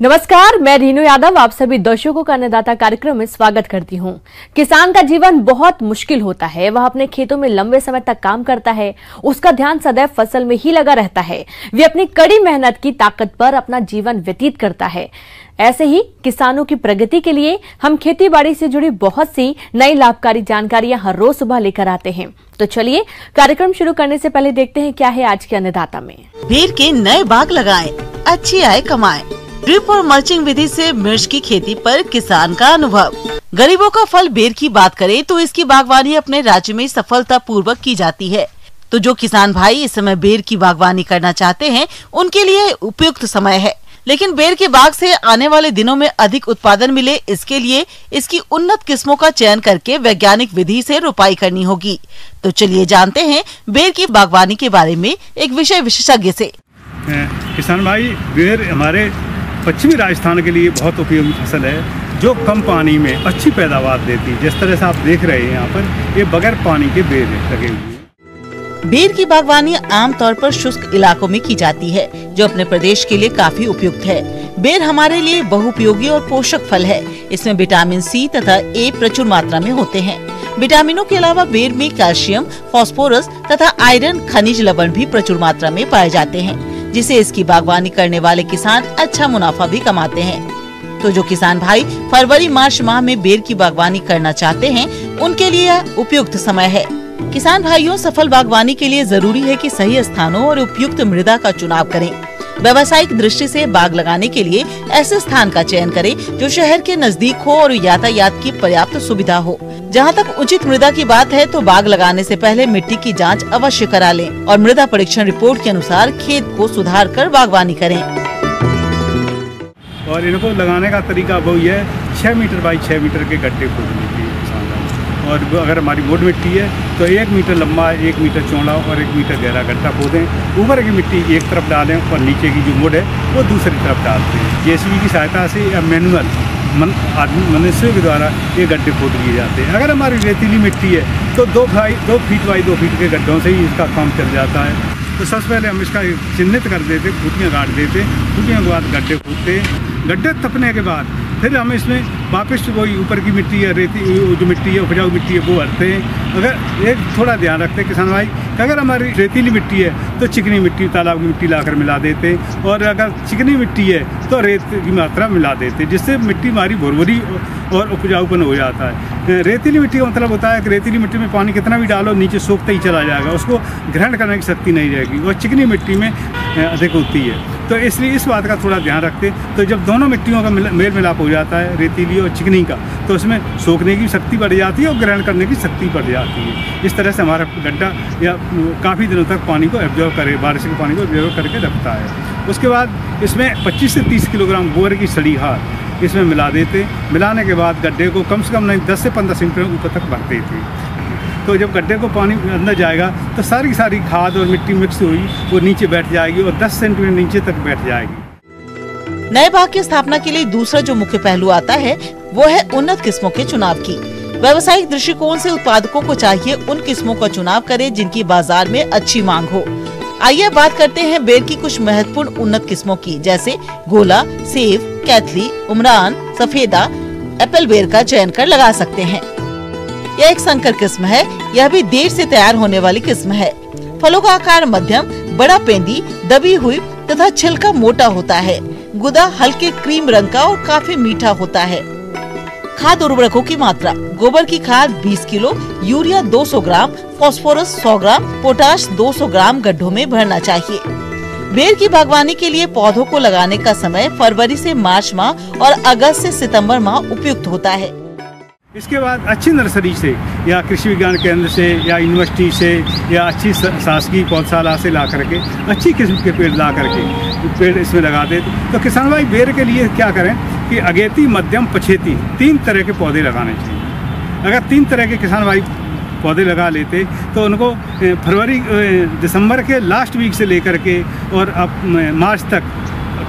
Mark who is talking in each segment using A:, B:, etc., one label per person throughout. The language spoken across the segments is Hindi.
A: नमस्कार, मैं रीनू यादव आप सभी दर्शकों का अन्नदाता कार्यक्रम में स्वागत करती हूं। किसान का जीवन बहुत मुश्किल होता है। वह अपने खेतों में लंबे समय तक काम करता है, उसका ध्यान सदैव फसल में ही लगा रहता है। वे अपनी कड़ी मेहनत की ताकत पर अपना जीवन व्यतीत करता है। ऐसे ही किसानों की प्रगति के लिए हम खेती बाड़ी से जुड़ी बहुत सी नई लाभकारी जानकारियां हर रोज सुबह लेकर आते हैं। तो चलिए कार्यक्रम शुरू करने से पहले देखते हैं क्या है आज के अन्नदाता में।
B: बेर के नए बाग लगाएं, अच्छी आय कमाएं। ड्रिप और मल्चिंग विधि से मिर्च की खेती पर किसान का अनुभव। गरीबों का फल बेर की बात करें तो इसकी बागवानी अपने राज्य में सफलता पूर्वक की जाती है। तो जो किसान भाई इस समय बेर की बागवानी करना चाहते हैं उनके लिए उपयुक्त समय है। लेकिन बेर के बाग से आने वाले दिनों में अधिक उत्पादन मिले, इसके लिए इसकी उन्नत किस्मों का चयन करके वैज्ञानिक विधि से रोपाई करनी होगी। तो चलिए जानते हैं बेर की बागवानी के बारे में एक विषय विशेषज्ञ से।
C: किसान भाई, बेर हमारे पश्चिमी राजस्थान के लिए बहुत उपयोगी फसल है जो कम पानी में अच्छी पैदावार देती है। जिस तरह से आप देख रहे हैं यहाँ पर, ये बगैर पानी के बेर लगे हुए हैं।
B: बेर की बागवानी आमतौर पर शुष्क इलाकों में की जाती है जो अपने प्रदेश के लिए काफी उपयुक्त है। बेर हमारे लिए बहुउपयोगी और पोषक फल है। इसमें विटामिन सी तथा ए प्रचुर मात्रा में होते हैं। विटामिनों के अलावा बेर में कैल्शियम, फास्फोरस तथा आयरन खनिज लवण भी प्रचुर मात्रा में पाए जाते हैं, जिसे इसकी बागवानी करने वाले किसान अच्छा मुनाफा भी कमाते हैं। तो जो किसान भाई फरवरी मार्च माह में बेर की बागवानी करना चाहते हैं उनके लिए यह उपयुक्त समय है। किसान भाइयों, सफल बागवानी के लिए जरूरी है कि सही स्थानों और उपयुक्त मृदा का चुनाव करें। व्यावसायिक दृष्टि से बाग लगाने के लिए ऐसे स्थान का चयन करें जो शहर के नजदीक हो और यातायात की पर्याप्त सुविधा हो। जहां तक उचित मृदा की बात है तो बाग लगाने से पहले मिट्टी की जांच अवश्य करा लें और मृदा परीक्षण रिपोर्ट के अनुसार खेत को सुधार कर बागवानी करें।
C: और इनको लगाने का तरीका वही है, 6 मीटर बाई 6 मीटर के गड्ढे खोदने की। और अगर हमारी मोड़ मिट्टी है तो 1 मीटर लंबा, 1 मीटर चौड़ा और 1 मीटर गहरा गड्ढा खोदें। ऊपर की मिट्टी एक तरफ डालें और नीचे की जो मोड़ है वो दूसरी तरफ डालते हैं। जेसीबी की सहायता से या मैनुअल मनुष्य के द्वारा ये गड्ढे खोद लिए जाते हैं। अगर हमारी रेतीली मिट्टी है तो 2 फीट बाई 2 फीट के गड्ढों से ही इसका काम चल जाता है। तो सबसे पहले हम इसका चिन्हित कर देते, खूंटियाँ गाड़ देते, खूंटियों के बाद गड्ढे खोदते। गड्ढे तपने के बाद फिर हम इसमें वापस वही ऊपर की मिट्टी है, रेती जो मिट्टी है, उपजाऊ मिट्टी है, वो भरते हैं। अगर एक थोड़ा ध्यान रखते हैं किसान भाई, अगर हमारी रेतीली मिट्टी है तो चिकनी मिट्टी, तालाब की मिट्टी लाकर मिला देते हैं। और अगर चिकनी मिट्टी है तो रेत की मात्रा मिला देते हैं, जिससे मिट्टी हमारी भुरभुरी और उपजाऊपन हो जाता है। रेतीली मिट्टी का मतलब होता है कि रेतीली मिट्टी में पानी कितना भी डालो नीचे सोखते ही चला जाएगा, उसको ग्रहण करने की शक्ति नहीं रहेगी। और चिकनी मिट्टी में अधिक होती है। तो इसलिए इस बात का थोड़ा ध्यान रखते। तो जब दोनों मिट्टियों का मेल मिलाप हो जाता है, रेतीली और चिकनी का, तो उसमें सोखने की शक्ति बढ़ जाती है और ग्रहण करने की शक्ति बढ़ जाती है। इस तरह से हमारा गड्ढा या काफ़ी दिनों तक पानी को एब्जॉर्व करे, बारिश के पानी को एब्जॉर्व करके रखता है। उसके बाद इसमें 25 से 30 किलोग्राम गोबर की सड़ी खाद इसमें मिला देते। मिलाने के बाद गड्ढे को कम से कम नहीं 10 से 15 सेंटीमीटर ऊपर तक भरते थे। तो जब गड्ढे को पानी अंदर जाएगा तो सारी खाद और मिट्टी मिक्स हुई वो नीचे बैठ जाएगी और 10 सेंटीमीटर नीचे तक बैठ जाएगी।
B: नए बाग की स्थापना के लिए दूसरा जो मुख्य पहलू आता है वो है उन्नत किस्मों के चुनाव की। व्यावसायिक दृष्टिकोण से उत्पादकों को चाहिए उन किस्मों का चुनाव करें जिनकी बाजार में अच्छी मांग हो। आइए बात करते हैं बेर की कुछ महत्वपूर्ण उन्नत किस्मों की, जैसे गोला, सेव, कैथली, उमरान, सफेदा, एप्पल बेर का चयन कर लगा सकते हैं। यह एक संकर किस्म है। यह भी देर से तैयार होने वाली किस्म है। फलों का आकार मध्यम, बड़ा पेंदी, दबी हुई तथा छिलका मोटा होता है। गुदा हल्के क्रीम रंग का और काफी मीठा होता है। खाद उर्वरकों की मात्रा: गोबर की खाद 20 किलो, यूरिया 200 ग्राम, फास्फोरस 100 ग्राम, पोटाश 200 ग्राम गड्ढों में भरना चाहिए। बेर की बागवानी के लिए पौधों को लगाने का समय फरवरी से मार्च माह और अगस्त से सितंबर माह उपयुक्त होता है।
C: इसके बाद अच्छी नर्सरी से या कृषि विज्ञान केंद्र से या यूनिवर्सिटी से या अच्छी शासकीय पौधशाला से ला करके अच्छी किस्म के पेड़ ला करके पेड़ इसमें लगा दे। तो किसान भाई बेर के लिए क्या करें कि अगेती, मध्यम, पछेती 3 तरह के पौधे लगाने चाहिए। अगर 3 तरह के किसान भाई पौधे लगा लेते तो उनको फरवरी दिसंबर के लास्ट वीक से लेकर के और अब मार्च तक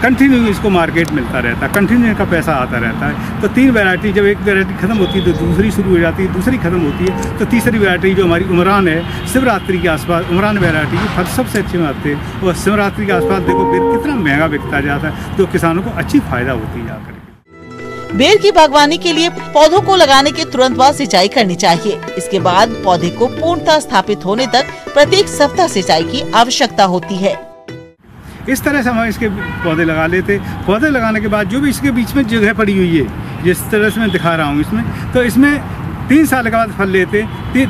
C: कंटिन्यू इसको मार्केट मिलता रहता है, कंटिन्यू इनका पैसा आता रहता है। तो 3 वैरायटी, जब एक वैरायटी खत्म होती है तो दूसरी शुरू हो जाती है, दूसरी खत्म होती है तो तीसरी वैरायटी जो हमारी उमरान है, शिवरात्रि के आसपास उमरान वैरायटी की फल सबसे अच्छे में आते हैं। और शिवरात्रि के आसपास देखो बेर कितना महंगा बिकता जाता है, तो किसानों को अच्छी फायदा होती है जाकर।
B: बेर की बागवानी के लिए पौधों को लगाने के तुरंत बाद सिंचाई करनी चाहिए। इसके बाद पौधे को पूर्णतः स्थापित होने तक प्रत्येक सप्ताह सिंचाई की आवश्यकता होती है।
C: इस तरह से हम इसके पौधे लगा लेते। पौधे लगाने के बाद जो भी इसके बीच में जगह पड़ी हुई है, जिस तरह से मैं दिखा रहा हूँ इसमें, तो इसमें 3 साल के बाद फल लेते,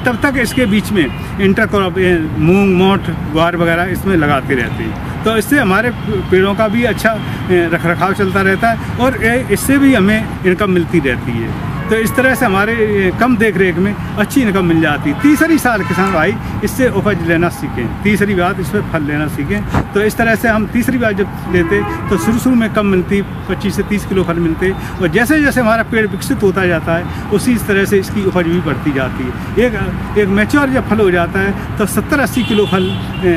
C: तब तक इसके बीच में इंटरक्रॉप मूंग, मोठ, ग्वार वगैरह इसमें लगाते रहते हैं। तो इससे हमारे पेड़ों का भी अच्छा रखरखाव चलता रहता है और इससे भी हमें इनकम मिलती रहती है। तो इस तरह से हमारे कम देख रेख में अच्छी इनकम मिल जाती है। तीसरी साल किसान भाई इससे उपज लेना सीखें, तीसरी बात इस पर फल लेना सीखें। तो इस तरह से हम तीसरी बार जब लेते तो शुरू में कम मिलती, 25 से 30 किलो फल मिलते, और जैसे जैसे हमारा पेड़ विकसित होता जाता है उसी तरह से इसकी उपज भी बढ़ती जाती है। एक मैच्योर जब फल हो जाता है तो 70-80 किलो फल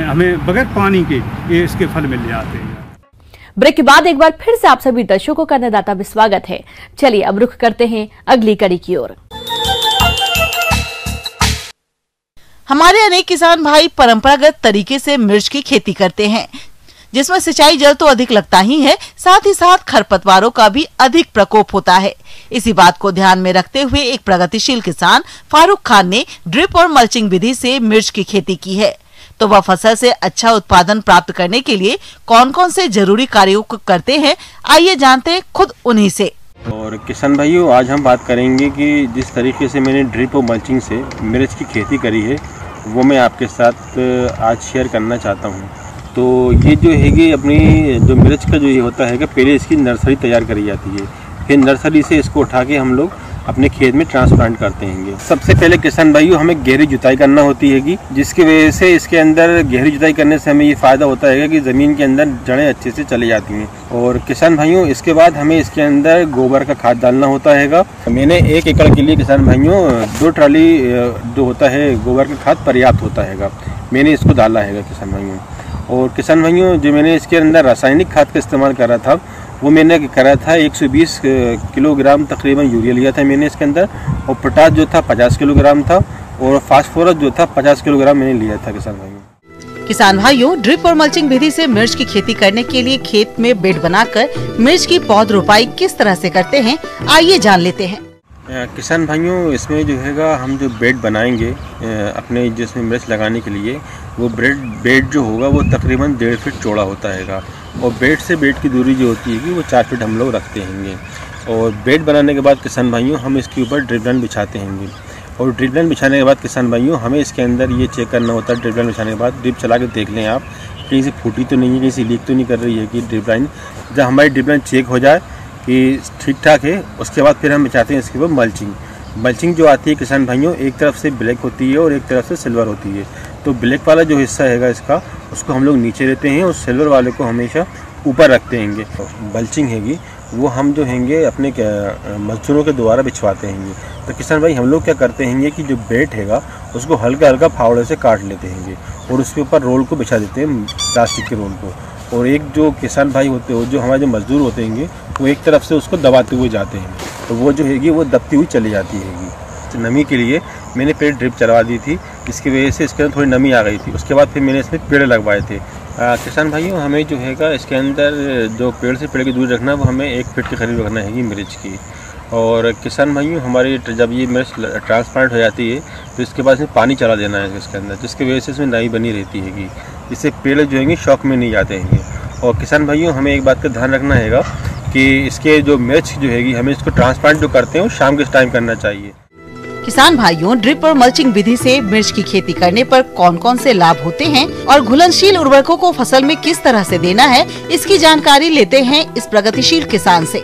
C: हमें बगैर पानी के ये इसके फल मिल जाते हैं।
A: ब्रेक के बाद एक बार फिर से आप सभी दर्शकों का अन्नदाता में स्वागत है। चलिए अब रुख करते हैं अगली कड़ी की ओर।
B: हमारे अनेक किसान भाई परंपरागत तरीके से मिर्च की खेती करते हैं, जिसमें सिंचाई जल तो अधिक लगता ही है, साथ ही साथ खरपतवारों का भी अधिक प्रकोप होता है। इसी बात को ध्यान में रखते हुए एक प्रगतिशील किसान फारूक खान ने ड्रिप और मल्चिंग विधि से मिर्च की खेती की है। तो वह फसल से अच्छा उत्पादन प्राप्त करने के लिए कौन कौन से जरूरी कार्यों को करते हैं, आइए जानते हैं खुद उन्हीं से।
D: और किसान भाइयों, आज हम बात करेंगे कि जिस तरीके से मैंने ड्रिप और मल्चिंग से मिर्च की खेती करी है वो मैं आपके साथ आज शेयर करना चाहता हूँ। तो ये जो है अपनी जो मिर्च का जो ये होता है कि पहले इसकी नर्सरी तैयार करी जाती है, फिर नर्सरी से इसको उठा के हम लोग अपने खेत में ट्रांसप्लांट करते हैं। सबसे पहले किसान भाइयों हमें गहरी जुताई करना होती है, जिसकी वजह से इसके अंदर गहरी जुताई करने से हमें ये फ़ायदा होता है कि ज़मीन के अंदर जड़ें अच्छे से चली जाती हैं। और किसान भाइयों इसके बाद हमें इसके अंदर गोबर का खाद डालना होता है। मैंने 1 एकड़ के लिए किसान भाइयों 2 ट्राली जो होता है गोबर का खाद पर्याप्त होता है, मैंने इसको डाला है किसान भाइयों। और किसान भाइयों जो मैंने इसके अंदर रासायनिक खाद का इस्तेमाल करा था वो मैंने करा था 120 किलोग्राम तकरीबन यूरिया लिया था मैंने इसके अंदर, और पोटाश जो था 50 किलोग्राम था, और फास्फोरस जो था 50 किलोग्राम मैंने लिया था किसान भाइयों।
B: किसान भाइयों, ड्रिप और मल्चिंग विधि से मिर्च की खेती करने के लिए खेत में बेड बनाकर मिर्च की पौध रोपाई किस तरह से करते हैं, आइए जान लेते हैं।
D: किसान भाइयों इसमें जो है हम जो बेड बनाएंगे अपने जिसमें मिर्च लगाने के लिए, वो बेड जो होगा वो तकरीबन 1.5 फीट चौड़ा होता है, और बेड से बेड की दूरी जो होती है कि वो 4 फीट हम लोग रखते हैं। और बेड बनाने के बाद किसान भाइयों हम इसके ऊपर ड्रिप लाइन बिछाते हैं, और ड्रिप लाइन बिछाने के बाद किसान भाइयों हमें इसके अंदर ये चेक करना होता है, ड्रिप लाइन बिछाने के बाद ड्रिप चला के देख लें आप कहीं से फूटी तो नहीं है, कहीं से लीक तो नहीं कर रही है कि ड्रिप लाइन। जब हमारी ड्रिप लाइन चेक हो जाए कि ठीक ठाक है, उसके बाद फिर हम बिछाते हैं इसके ऊपर मल्चिंग जो आती है किसान भाइयों, एक तरफ से ब्लैक होती है और एक तरफ से सिल्वर होती है। तो ब्लैक वाला जो हिस्सा है इसका उसको हम लोग नीचे देते हैं और सिल्वर वाले को हमेशा ऊपर रखते हैं। मल्चिंग हैगी वो हम जो हैंगे अपने मजदूरों के द्वारा बिछवाते हैं। तो किसान भाई हम लोग क्या करते हैं कि जो बेड हैगा उसको हल्का हल्का फावड़े से काट लेते हैं और उसके ऊपर रोल को बिछा देते हैं, प्लास्टिक के रोल को। और एक जो किसान भाई होते हो, जो हमारे जो मजदूर होते हैं, वो एक तरफ से उसको दबाते हुए जाते हैं, तो वो जो हैगी वो दबती हुई चली जाती हैगी। तो नमी के लिए मैंने पेड़ ड्रिप चलवा दी थी, इसकी वजह से इसके अंदर थोड़ी नमी आ गई थी। उसके बाद फिर मैंने इसमें पेड़ लगवाए थे। किसान भाइयों हमें जो हैगा इसके अंदर जो पेड़ से पेड़ की दूरी रखना वो हमें 1 फीट के करीब रखना है मिर्च की। और किसान भाइयों हमारी जब ये मिर्च ट्रांसप्लांट हो जाती है तो इसके बाद इसमें पानी चला देना है इसके अंदर, जिसकी वजह से इसमें नमी बनी रहती हैगी, इससे पेड़ जो हैंगे शौक में नहीं जाते हैं। और किसान भाइयों हमें एक बात का ध्यान रखना हैगा कि इसके जो मिर्च जो हैगी हमें इसको ट्रांसप्लांट जो करते हैं वो शाम के टाइम करना चाहिए।
B: किसान भाइयों, ड्रिप और मल्चिंग विधि से मिर्च की खेती करने पर कौन कौन से लाभ होते हैं और घुलनशील उर्वरकों को फसल में किस तरह से देना है, इसकी जानकारी लेते हैं इस प्रगतिशील किसान से।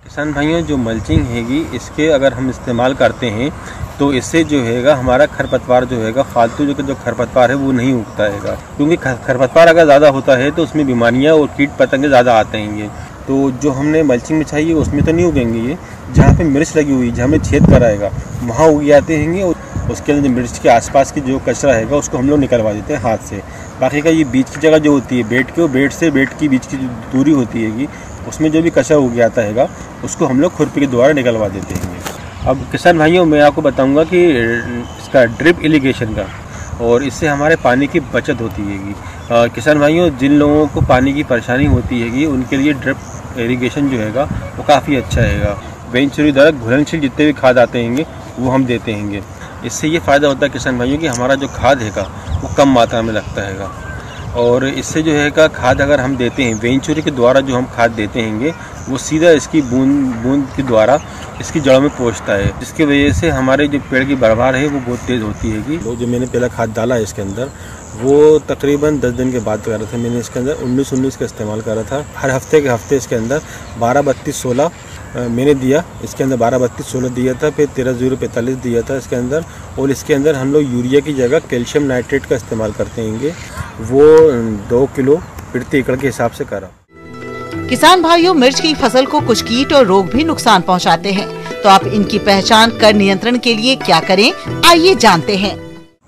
D: किसान भाइयों जो मल्चिंग हैगी इसके अगर हम इस्तेमाल करते हैं तो इससे जो हैगा हमारा खरपतवार जो हैगा फालतू जो खरपतवार है वो नहीं उगता हैगा, क्योंकि खरपतवार अगर ज़्यादा होता है तो उसमें बीमारियाँ और कीट पतंगे ज़्यादा आते हैं। तो जो हमने मल्चिंग में चाहिए उसमें तो नहीं उगेंगे ये, जहाँ पे मिर्च लगी हुई जहाँ में छेद कराएगा वहाँ उग जाते हैं। और उसके अंदर मिर्च के आसपास की जो कचरा हैगा उसको हम लोग निकलवा देते हैं हाथ से, बाकी का ये बीच की जगह जो होती है बेड के, वो बेड से बेड की बीच की जो दूरी होती है उसमें जो भी कचरा हो गया आता है उसको हम लोग खुरपी के द्वारा निकलवा देते हैं। अब किसान भाइयों, मैं आपको बताऊंगा कि इसका ड्रिप इरिगेशन का, और इससे हमारे पानी की बचत होती है। किसान भाइयों, जिन लोगों को पानी की परेशानी होती है उनके लिए ड्रिप इरिगेशन जो है वो काफ़ी अच्छा है। वेंचुरी द्वारा घुलनशील जितने भी खाद आते हैं वो हम देते हैं। इससे ये फ़ायदा होता है किसान भाइयों कि हमारा जो खाद है वो कम मात्रा में लगता है, और इससे जो है खाद अगर हम देते हैं वेंचुरी के द्वारा, जो हम खाद देते हैं वो सीधा इसकी बूंद के द्वारा इसकी जड़ों में पहुंचता है, जिसकी वजह से हमारे जो पेड़ की बढ़वार है वो बहुत तेज़ होती है। जो मैंने पहला खाद डाला है इसके अंदर, वो तकरीबन 10 दिन के बाद कर रहा था। मैंने इसके अंदर 19-19 का इस्तेमाल करा था। हर हफ्ते के हफ्ते इसके अंदर 12-32-16 मैंने दिया। इसके अंदर 12-32-16 दिया था, फिर 13-0-45 दिया था इसके अंदर। और इसके अंदर हम लोग यूरिया की जगह कैल्शियम नाइट्रेट का इस्तेमाल करते हैं, वो 2 किलो प्रति एकड़ के हिसाब से करा।
B: किसान भाइयों, मिर्च की फसल को कुछ कीट और रोग भी नुकसान पहुंचाते हैं, तो आप इनकी पहचान कर नियंत्रण के लिए क्या करें, आइए जानते हैं।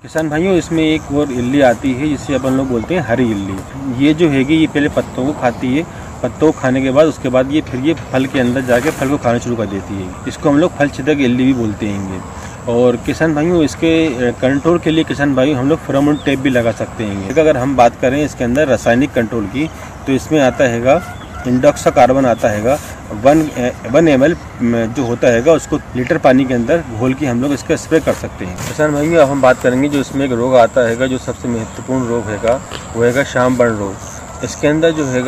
D: किसान भाइयों, इसमें एक और इल्ली आती है जिसे अपन लोग बोलते हैं हरी इल्ली। ये जो हैगी ये पहले पत्तों को खाती है। पत्तों को खाने के बाद उसके बाद ये फल के अंदर जाके फल को खाना शुरू कर देती है। इसको हम लोग फल छिदक इल्ली भी बोलते हैं। और किसान भाइयों, इसके कंट्रोल के लिए किसान भाइयों हम लोग फेरोमोन ट्रैप भी लगा सकते हैं। अगर हम बात करें इसके अंदर रासायनिक कंट्रोल की, तो इसमें आता है इंडॉक्सा कार्बन आता है 1 ml जो होता है उसको लीटर पानी के अंदर घोल के हम लोग इसका स्प्रे कर सकते हैं। किसान भाइयों, अब हम बात करेंगे जो इसमें एक रोग आता है, जो सबसे महत्वपूर्ण रोग है वो है शाम बर्न रोग। इसके अंदर जो है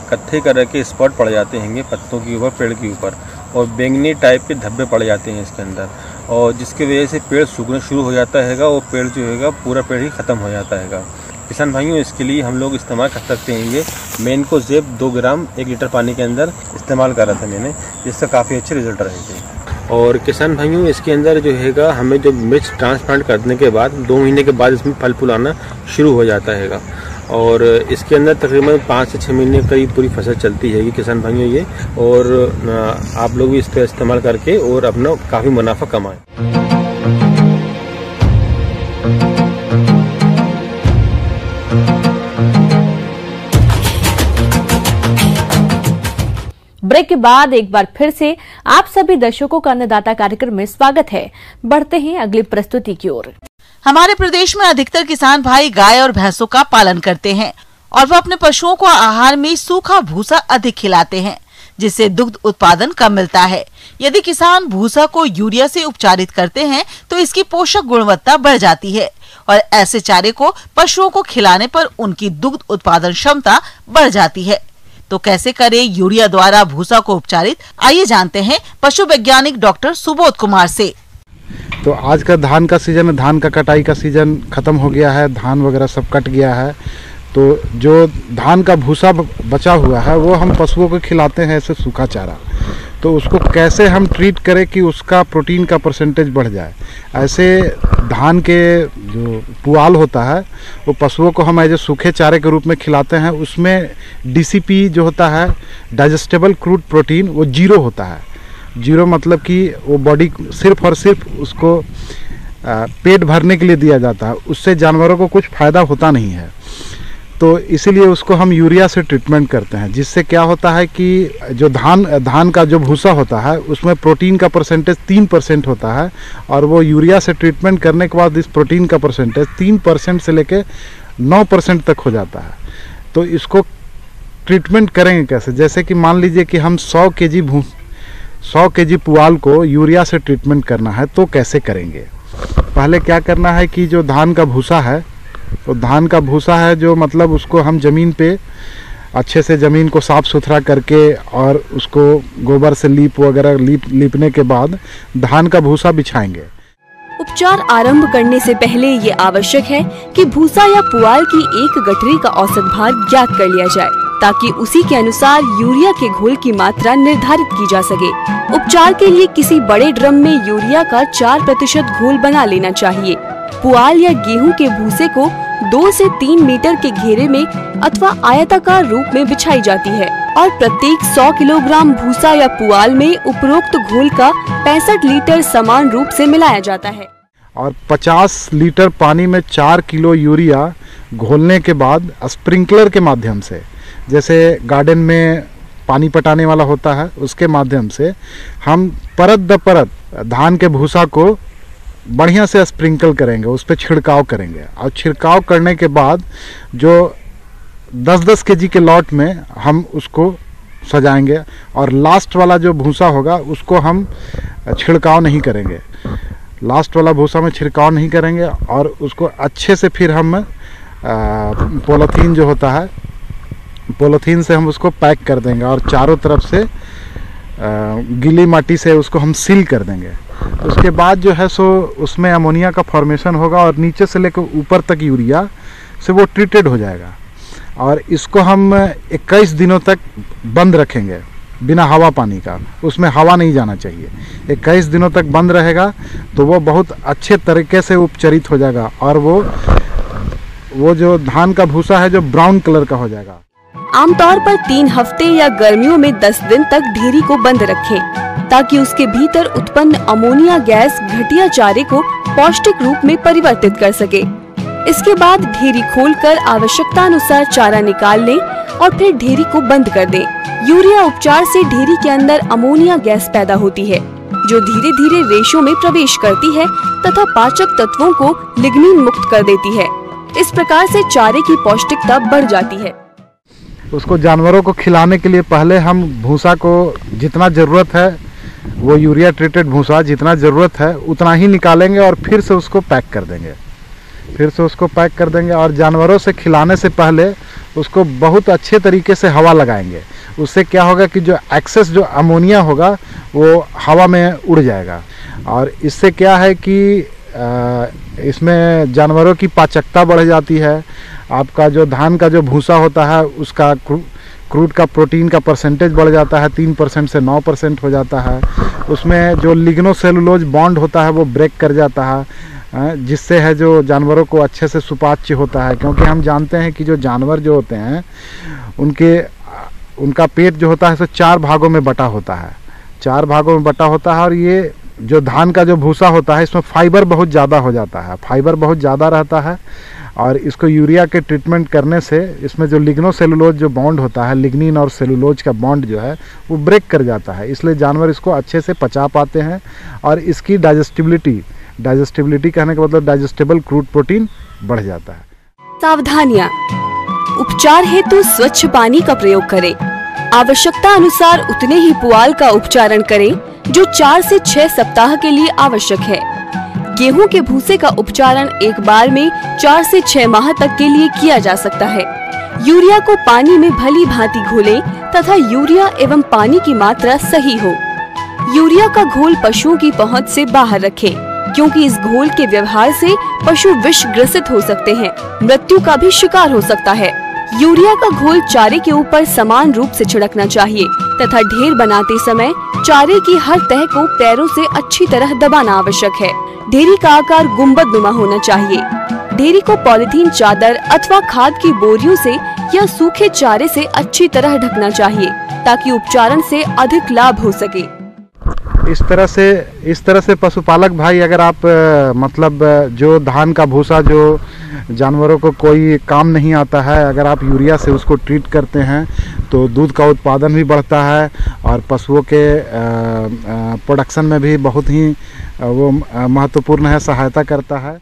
D: कत्थे कलर के स्पॉट पड़ जाते हैं पत्तों के ऊपर, पेड़ के ऊपर, और बैंगनी टाइप के धब्बे पड़ जाते हैं इसके अंदर, और जिसकी वजह से पेड़ सूखना शुरू हो जाता है और पेड़ जो है पूरा पेड़ ही ख़त्म हो जाता है। किसान भाइयों, इसके लिए हम लोग इस्तेमाल कर सकते हैं मैनकोजेब 2 ग्राम 1 लीटर पानी के अंदर इस्तेमाल करा था मैंने, जिसका काफ़ी अच्छे रिजल्ट रहे थे। और किसान भाइयों, इसके अंदर जो है हमें जो मिर्च ट्रांसप्लांट करने के बाद 2 महीने के बाद इसमें फल फूल आना शुरू हो जाता है, और इसके अंदर तकरीबन 5 से 6 महीने का पूरी फसल चलती है किसान भाइयों ये। और आप लोग भी इसका इस्तेमाल करके और अपना काफ़ी मुनाफा कमाएं।
A: ब्रेक के बाद एक बार फिर से आप सभी दर्शकों का अन्नदाता कार्यक्रम में स्वागत है। बढ़ते हैं अगली प्रस्तुति की ओर।
B: हमारे प्रदेश में अधिकतर किसान भाई गाय और भैंसों का पालन करते हैं, और वो अपने पशुओं को आहार में सूखा भूसा अधिक खिलाते हैं, जिससे दुग्ध उत्पादन कम मिलता है। यदि किसान भूसा को यूरिया से उपचारित करते हैं तो इसकी पोषक गुणवत्ता बढ़ जाती है, और ऐसे चारे को पशुओं को खिलाने पर उनकी दुग्ध उत्पादन क्षमता बढ़ जाती है। तो कैसे करें यूरिया द्वारा भूसा को उपचारित, आइए जानते हैं पशु वैज्ञानिक डॉक्टर सुबोध कुमार से।
E: तो आज का धान का सीजन है, धान का कटाई का सीजन खत्म हो गया है, धान वगैरह सब कट गया है। तो जो धान का भूसा बचा हुआ है वो हम पशुओं को खिलाते हैं ऐसे सूखा चारा। तो उसको कैसे हम ट्रीट करें कि उसका प्रोटीन का परसेंटेज बढ़ जाए। ऐसे धान के जो पुआल होता है वो पशुओं को हम ऐसे सूखे चारे के रूप में खिलाते हैं। उसमें DCP जो होता है, डाइजेस्टेबल क्रूड प्रोटीन, वो 0 होता है। 0 मतलब कि वो बॉडी सिर्फ और सिर्फ उसको पेट भरने के लिए दिया जाता है, उससे जानवरों को कुछ फ़ायदा होता नहीं है। तो इसीलिए उसको हम यूरिया से ट्रीटमेंट करते हैं, जिससे क्या होता है कि जो धान का जो भूसा होता है उसमें प्रोटीन का परसेंटेज 3% होता है, और वो यूरिया से ट्रीटमेंट करने के बाद इस प्रोटीन का परसेंटेज 3% से लेकर 9% तक हो जाता है। तो इसको ट्रीटमेंट करेंगे कैसे? जैसे कि मान लीजिए कि हम 100 केजी पुआल को यूरिया से ट्रीटमेंट करना है, तो कैसे करेंगे? पहले क्या करना है कि जो धान का भूसा है, तो धान का भूसा है जो मतलब उसको हम ज़मीन पे अच्छे से ज़मीन को साफ़ सुथरा करके और उसको गोबर से लीपने के बाद धान का भूसा बिछाएंगे।
F: उपचार आरंभ करने से पहले ये आवश्यक है कि भूसा या पुआल की एक गठरी का औसत भार ज्ञात कर लिया जाए, ताकि उसी के अनुसार यूरिया के घोल की मात्रा निर्धारित की जा सके। उपचार के लिए किसी बड़े ड्रम में यूरिया का 4% घोल बना लेना चाहिए। पुआल या गेहूं के भूसे को 2 से 3 मीटर के घेरे में अथवा आयताकार रूप में बिछाई जाती है, और प्रत्येक 100 किलोग्राम भूसा या पुआल में उपरोक्त घोल का 65 लीटर समान रूप से मिलाया जाता है।
E: और 50 लीटर पानी में 4 किलो यूरिया घोलने के बाद स्प्रिंकलर के माध्यम से, जैसे गार्डन में पानी पटाने वाला होता है उसके माध्यम से हम परत दर परत धान के भूसा को बढ़िया से स्प्रिंकल करेंगे, उस पर छिड़काव करेंगे। और छिड़काव करने के बाद जो 10-10 केजी के लॉट में हम उसको सजाएंगे और लास्ट वाला जो भूसा होगा उसको हम छिड़काव नहीं करेंगे, लास्ट वाला भूसा में छिड़काव नहीं करेंगे और उसको अच्छे से फिर हम पॉलीथीन जो होता है, पॉलीथीन से हम उसको पैक कर देंगे और चारों तरफ से गीली माटी से उसको हम सील कर देंगे। उसके बाद जो है सो उसमें अमोनिया का फॉर्मेशन होगा और नीचे से लेकर ऊपर तक यूरिया से वो ट्रीटेड हो जाएगा और इसको हम 21 दिनों तक बंद रखेंगे बिना हवा पानी का, उसमें हवा नहीं जाना चाहिए। 21 दिनों तक बंद रहेगा तो वो बहुत अच्छे तरीके से उपचरित हो जाएगा और वो जो धान का भूसा है जो ब्राउन कलर का हो जाएगा।
F: आमतौर पर 3 हफ्ते या गर्मियों में 10 दिन तक ढेरी को बंद रखें ताकि उसके भीतर उत्पन्न अमोनिया गैस घटिया चारे को पौष्टिक रूप में परिवर्तित कर सके। इसके बाद ढेरी खोलकर आवश्यकता अनुसार चारा निकाल लें और फिर ढेरी को बंद कर दें। यूरिया उपचार से ढेरी के अंदर अमोनिया गैस पैदा होती है जो धीरे धीरे रेशों में प्रवेश करती है तथा पाचक तत्वों को लिग्निन मुक्त कर देती है। इस प्रकार से चारे की पौष्टिकता बढ़ जाती है।
E: उसको जानवरों को खिलाने के लिए पहले हम भूसा को जितना ज़रूरत है, वो यूरिया ट्रीटेड भूसा जितना ज़रूरत है उतना ही निकालेंगे और फिर से उसको पैक कर देंगे, और जानवरों से खिलाने से पहले उसको बहुत अच्छे तरीके से हवा लगाएंगे। उससे क्या होगा कि जो एक्सेस जो अमोनिया होगा वो हवा में उड़ जाएगा और इससे क्या है कि इसमें जानवरों की पाचकता बढ़ जाती है। आपका जो धान का जो भूसा होता है उसका क्रूड का प्रोटीन का परसेंटेज बढ़ जाता है, 3% से 9% हो जाता है। उसमें जो लिग्नोसेलुलोज बॉन्ड होता है वो ब्रेक कर जाता है, जिससे है जो जानवरों को अच्छे से सुपाच्य होता है। क्योंकि हम जानते हैं कि जो जानवर जो होते हैं उनका पेट जो होता है सो 4 भागों में बटा होता है, और ये जो धान का जो भूसा होता है इसमें फाइबर बहुत ज़्यादा हो जाता है, फाइबर बहुत ज़्यादा रहता है और इसको यूरिया के ट्रीटमेंट करने से इसमें जो लिग्नोसेलुलोज जो बॉन्ड होता है, लिग्निन और सेलुलोज का बॉन्ड जो है वो ब्रेक कर जाता है। इसलिए जानवर इसको अच्छे से पचा पाते हैं और इसकी डाइजेस्टिबिलिटी कहने का मतलब डाइजेस्टेबल क्रूड प्रोटीन बढ़ जाता है।
F: सावधानियां: उपचार हेतु स्वच्छ पानी का प्रयोग करें। आवश्यकता अनुसार उतने ही पुआल का उपचारण करें जो 4 से 6 सप्ताह के लिए आवश्यक है। गेहूं के भूसे का उपचारण एक बार में 4 से 6 माह तक के लिए किया जा सकता है। यूरिया को पानी में भली भांति घोलें तथा यूरिया एवं पानी की मात्रा सही हो। यूरिया का घोल पशुओं की पहुंच से बाहर रखें, क्योंकि इस घोल के व्यवहार से पशु विष ग्रसित हो सकते हैं, मृत्यु का भी शिकार हो सकता है। यूरिया का घोल चारे के ऊपर समान रूप से छिड़कना चाहिए तथा ढेर बनाते समय चारे की हर तह को पैरों से अच्छी तरह दबाना आवश्यक है। ढेरी का आकार गुंबद नुमा होना चाहिए। ढेरी को पॉलीथीन चादर अथवा खाद की बोरियों से या सूखे चारे से अच्छी तरह ढकना चाहिए ताकि उपचारण से अधिक लाभ हो सके।
E: इस तरह से पशुपालक भाई, अगर आप मतलब जो धान का भूसा जो जानवरों को कोई काम नहीं आता है, अगर आप यूरिया से उसको ट्रीट करते हैं तो दूध का उत्पादन भी बढ़ता है और पशुओं के प्रोडक्शन में भी बहुत ही वो महत्वपूर्ण है, सहायता करता है।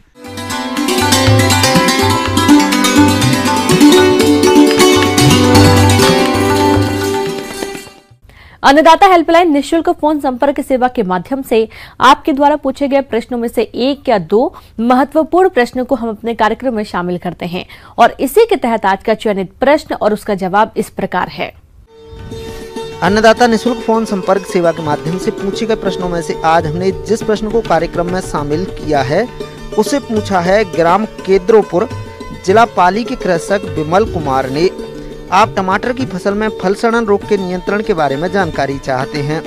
A: अन्नदाता हेल्पलाइन निःशुल्क फोन संपर्क सेवा के माध्यम से आपके द्वारा पूछे गए प्रश्नों में से 1 या 2 महत्वपूर्ण प्रश्नों को हम अपने कार्यक्रम में शामिल करते हैं और इसी के तहत आज का चयनित प्रश्न और उसका जवाब इस प्रकार है।
G: अन्नदाता निःशुल्क फोन संपर्क सेवा के माध्यम से पूछे गए प्रश्नों में से आज हमने जिस प्रश्न को कार्यक्रम में शामिल किया है उसे पूछा है ग्राम केद्रोपुर, जिला पाली के कृषक विमल कुमार ने। आप टमाटर की फसल में फल सड़न रोग के नियंत्रण के बारे में जानकारी चाहते हैं,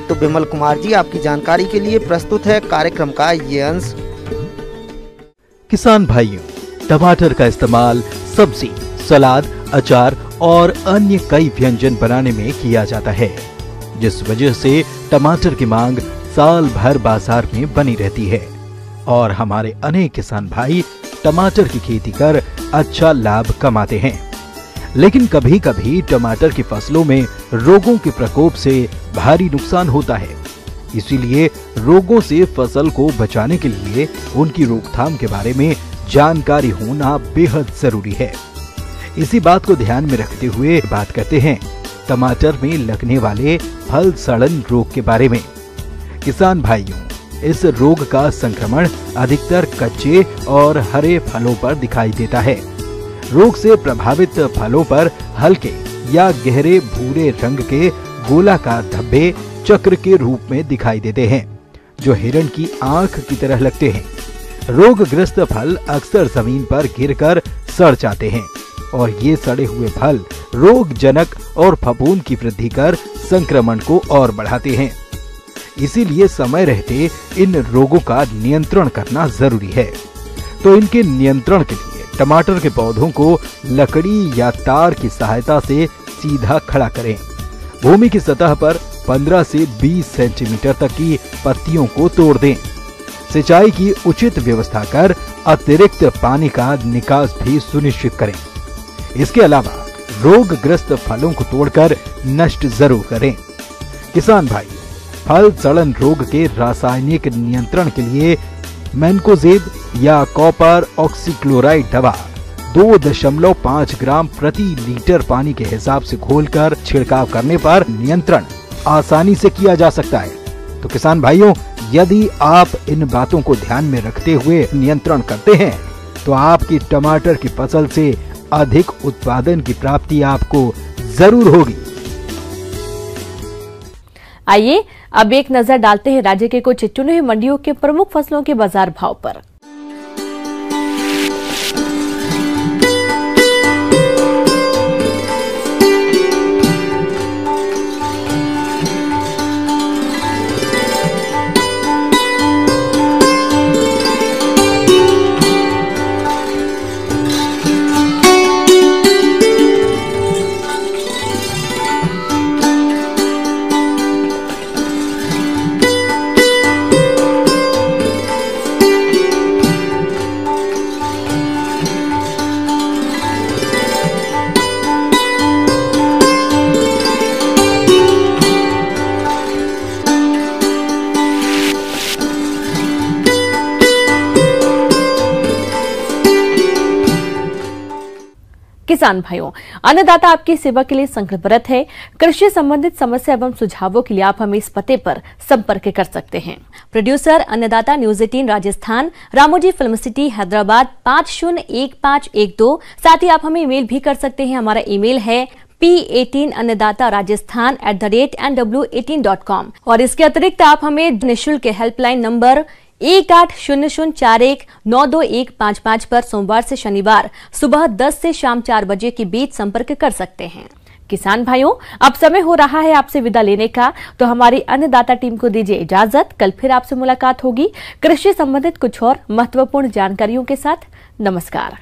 G: तो विमल कुमार जी आपकी जानकारी के लिए प्रस्तुत है कार्यक्रम का ये अंश।
H: किसान भाइयों, टमाटर का इस्तेमाल सब्जी, सलाद, अचार और अन्य कई व्यंजन बनाने में किया जाता है, जिस वजह से टमाटर की मांग साल भर बाजार में बनी रहती है और हमारे अनेक किसान भाई टमाटर की खेती कर अच्छा लाभ कमाते हैं। लेकिन कभी कभी टमाटर की फसलों में रोगों के प्रकोप से भारी नुकसान होता है। इसीलिए रोगों से फसल को बचाने के लिए उनकी रोकथाम के बारे में जानकारी होना बेहद जरूरी है। इसी बात को ध्यान में रखते हुए बात करते हैं टमाटर में लगने वाले फल सड़न रोग के बारे में। किसान भाइयों, इस रोग का संक्रमण अधिकतर कच्चे और हरे फलों पर दिखाई देता है। रोग से प्रभावित फलों पर हल्के या गहरे भूरे रंग के गोलाकार धब्बे चक्र के रूप में दिखाई देते हैं, जो हिरण की आंख की तरह लगते हैं। रोगग्रस्त फल अक्सर जमीन पर गिरकर सड़ जाते हैं और ये सड़े हुए फल रोगजनक और फफूंद की वृद्धि कर संक्रमण को और बढ़ाते हैं। इसीलिए समय रहते इन रोगों का नियंत्रण करना जरूरी है। तो इनके नियंत्रण के लिए टमाटर के पौधों को लकड़ी या तार की सहायता से सीधा खड़ा करें। भूमि की सतह पर 15 से 20 सेंटीमीटर तक की पत्तियों को तोड़ दें। सिंचाई की उचित व्यवस्था कर अतिरिक्त पानी का निकास भी सुनिश्चित करें। इसके अलावा रोगग्रस्त फलों को तोड़कर नष्ट जरूर करें। किसान भाई, फल सड़न रोग के रासायनिक नियंत्रण के लिए मैनकोजेब या कॉपर ऑक्सीक्लोराइड दवा 2.5 ग्राम प्रति लीटर पानी के हिसाब से घोलकर छिड़काव करने पर नियंत्रण आसानी से किया जा सकता है। तो किसान भाइयों, यदि आप इन बातों को ध्यान में रखते हुए नियंत्रण करते हैं तो आपकी टमाटर की फसल से अधिक उत्पादन की प्राप्ति आपको जरूर होगी।
A: आइए अब एक नजर डालते हैं राज्य के कुछ चुने हुए मंडियों के प्रमुख फसलों के बाजार भाव पर। किसान भाइयों, अन्नदाता आपकी सेवा के लिए संकल्परत है। कृषि संबंधित समस्या एवं सुझावों के लिए आप हमें इस पते पर संपर्क कर सकते हैं। प्रोड्यूसर अन्नदाता news 18 Rajasthan, Ramoji film city Hyderabad 501512। साथ ही आप हमें ईमेल भी कर सकते हैं। हमारा ईमेल है p18annadatarajasthan@nw18.com। और इसके अतिरिक्त आप हमें निःशुल्क हेल्पलाइन नंबर 1800419215 पर सोमवार से शनिवार सुबह 10 से शाम 4 बजे के बीच संपर्क कर सकते हैं। किसान भाइयों, अब समय हो रहा है आपसे विदा लेने का, तो हमारी अन्नदाता टीम को दीजिए इजाजत। कल फिर आपसे मुलाकात होगी कृषि संबंधित कुछ और महत्वपूर्ण जानकारियों के साथ। नमस्कार।